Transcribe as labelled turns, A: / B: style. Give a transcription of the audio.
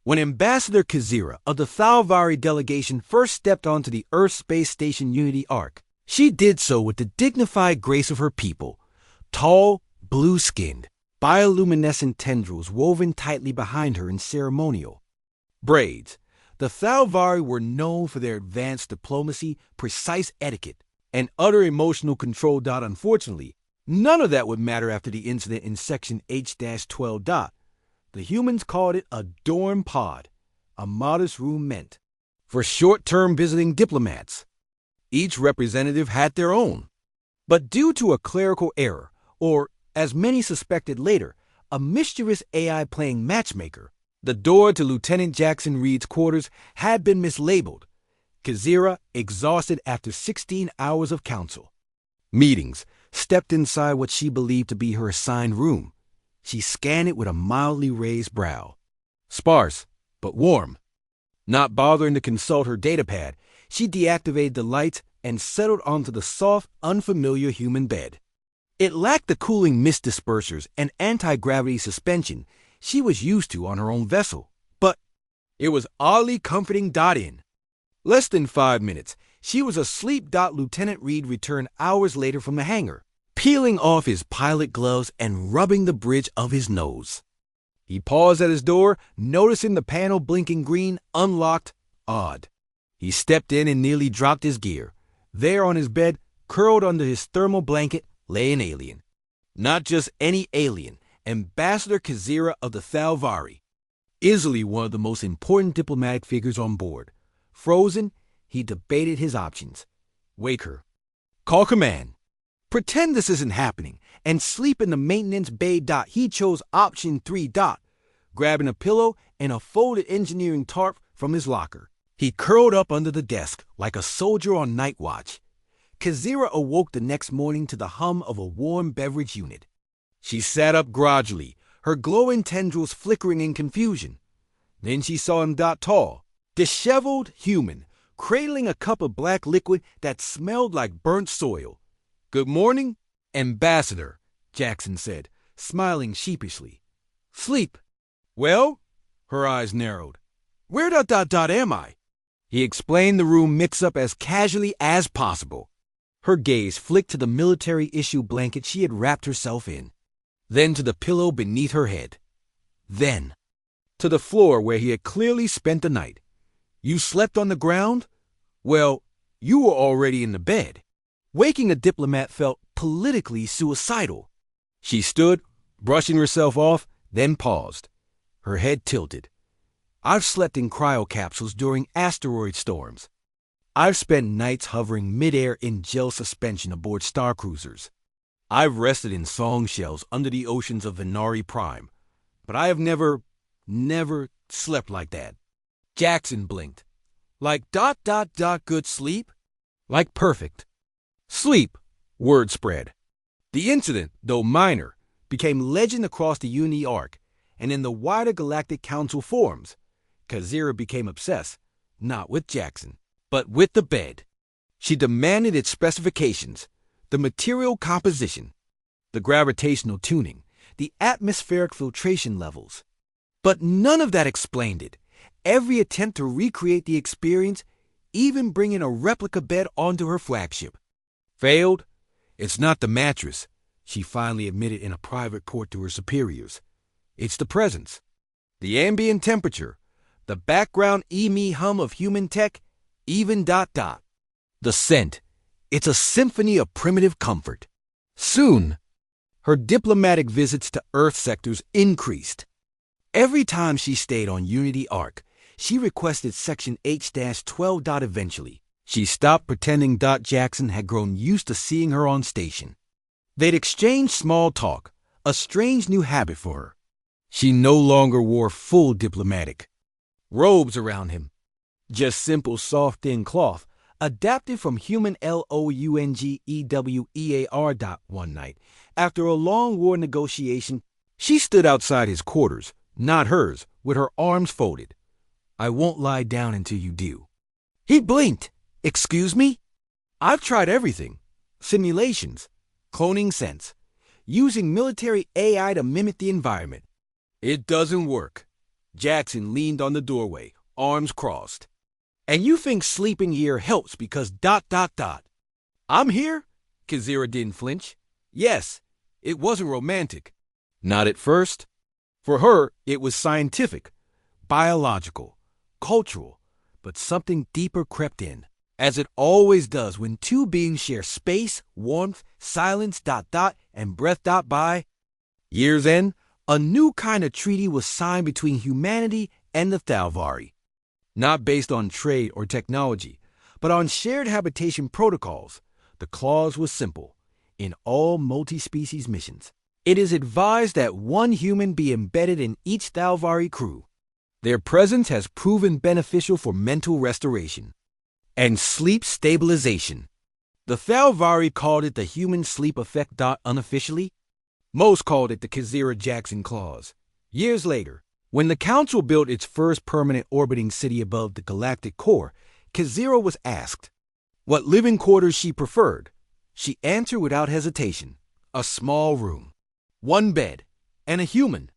A: When Ambassador Kazira of the Thalvari delegation first stepped onto the Earth Space Station Unity Ark, she did so with the dignified grace of her people, tall, blue-skinned, bioluminescent tendrils woven tightly behind her in ceremonial braids. The Thalvari were known for their advanced diplomacy, precise etiquette, and utter emotional control. Unfortunately, none of that would matter after the incident in Section H-12. The humans called it a dorm pod, a modest room meant for short-term visiting diplomats. Each representative had their own. But due to a clerical error, or, as many suspected later, a mischievous AI playing matchmaker, the door to Lieutenant Jackson Reed's quarters had been mislabeled. Kazira, exhausted after 16 hours of council meetings, stepped inside what she believed to be her assigned room. She scanned it with a mildly raised brow. Sparse, but warm. Not bothering to consult her datapad, she deactivated the lights and settled onto the soft, unfamiliar human bed. It lacked the cooling mist dispersers and anti-gravity suspension she was used to on her own vessel, but it was oddly comforting. In less than 5 minutes, she was asleep. Lieutenant Reed returned hours later from the hangar, peeling off his pilot gloves and rubbing the bridge of his nose. He paused at his door, noticing the panel blinking green, unlocked. Odd. He stepped in and nearly dropped his gear. There on his bed, curled under his thermal blanket, lay an alien. Not just any alien, Ambassador Kazira of the Thalvari. Easily one of the most important diplomatic figures on board. Frozen, he debated his options. Wake her. Call command. Pretend this isn't happening, and sleep in the maintenance bay. He chose option 3. Grabbing a pillow and a folded engineering tarp from his locker, he curled up under the desk like a soldier on night watch. Kazira awoke the next morning to the hum of a warm beverage unit. She sat up gradually, her glowing tendrils flickering in confusion. Then she saw him. Tall, disheveled human, cradling a cup of black liquid that smelled like burnt soil. Good morning, Ambassador, Jackson said, smiling sheepishly. Sleep. Well? Her eyes narrowed. Where am I? He explained the room mix-up as casually as possible. Her gaze flicked to the military-issue blanket she had wrapped herself in, then to the pillow beneath her head, then to the floor where he had clearly spent the night. You slept on the ground? Well, you were already in the bed. Waking a diplomat felt politically suicidal. She stood, brushing herself off, then paused, her head tilted. I've slept in cryocapsules during asteroid storms. I've spent nights hovering midair in gel suspension aboard star cruisers. I've rested in song shells under the oceans of Venari Prime, but I have never slept like that. Jackson blinked. Like ... good sleep? Like perfect. Sleep, word spread. The incident, though minor, became legend across the Unity Ark, and in the wider Galactic Council forums. Kazira became obsessed, not with Jackson, but with the bed. She demanded its specifications, the material composition, the gravitational tuning, the atmospheric filtration levels. But none of that explained it. Every attempt to recreate the experience, even bringing a replica bed onto her flagship, failed. It's not the mattress, she finally admitted in a private court to her superiors. It's the presence, the ambient temperature, the background hum of human tech, even ... The scent. It's a symphony of primitive comfort. Soon, her diplomatic visits to Earth sectors increased. Every time she stayed on Unity Ark, she requested Section H-12. Eventually, she stopped pretending. Jackson had grown used to seeing her on station. They'd exchanged small talk, a strange new habit for her. She no longer wore full diplomatic robes around him, just simple soft thin cloth, adapted from human LOUNGEWEAR. One night, after a long war negotiation, she stood outside his quarters, not hers, with her arms folded. I won't lie down until you do. He blinked. Excuse me? I've tried everything. Simulations, cloning sense, using military AI to mimic the environment. It doesn't work. Jackson leaned on the doorway, arms crossed. And you think sleeping here helps because ... I'm here? Kazira didn't flinch. Yes, it wasn't romantic. Not at first. For her, it was scientific, biological, cultural, but something deeper crept in, as it always does when two beings share space, warmth, silence ... and breath ... by. Year's end, a new kind of treaty was signed between humanity and the Thalvari. Not based on trade or technology, but on shared habitation protocols. The clause was simple. In all multi-species missions, it is advised that one human be embedded in each Thalvari crew. Their presence has proven beneficial for mental restoration and sleep stabilization. The Thalvari called it the human sleep effect. Unofficially, most called it the Kazira-Jackson Clause. Years later, when the Council built its first permanent orbiting city above the galactic core, Kazira was asked what living quarters she preferred. She answered without hesitation, a small room, one bed, and a human.